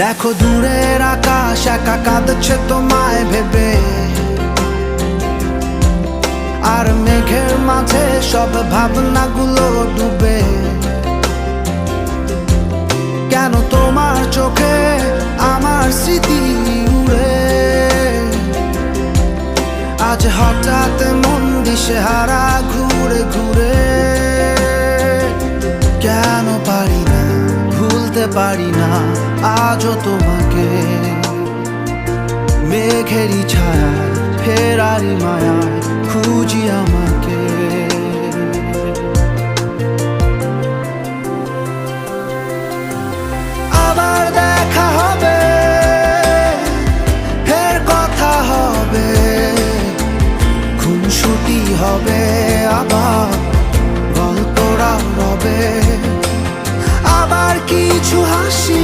দেখো দূরের আকাশ একা কাঁদছে তোমায় ভেবে, আর মেঘের মাঝে সব ভাবনাগুলো ডুবে। কেন তোমার চোখে আমার স্মৃতি উড়ে, আজ হঠাৎ মন দিশেহারা ঘুরে ঘুরে। কেন পারি না ভুলতে পারি না আজও তোমাকে, মেঘেরই ছায়ায় ফেরারি মায়ায় খুঁজি আমাকে। আবার দেখা হবে, ফের কথা হবে, খুনসুটি হবে, আবার গল্পরা রবে, আবার কিছু হাসি